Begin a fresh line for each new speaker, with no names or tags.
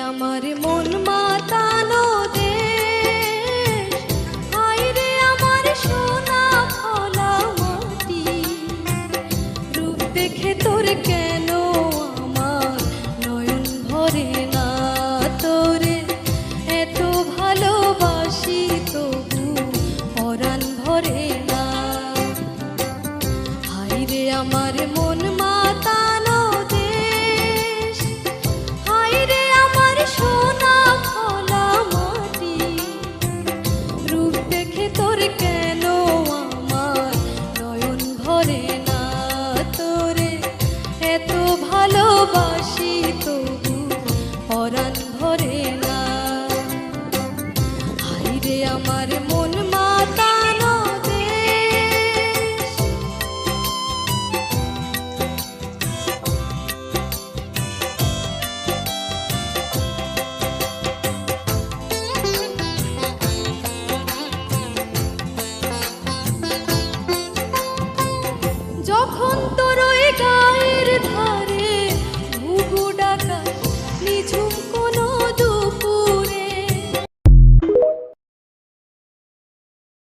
আমার মন মাতানো দেশ, হায়রে আমার সোনা ফলা মাটি। রূপ দেখে তোর কেন আমার নয়ন ভরে না, তোরে এত ভালোবাসি তবু পরাণ ভরে না। হায়রে আমার মন মাতানো দেশ, হায়রে আমার সোনা ফলা মাটি। রূপ দেখে তোর কেন আমার নয়ন ভরে না, তোরে এত ভালোবাসি তবু পরাণ ভরে না। হায়রে আমার মন মাতানো দেশ। যখন তোর ওই গায়ের ধারে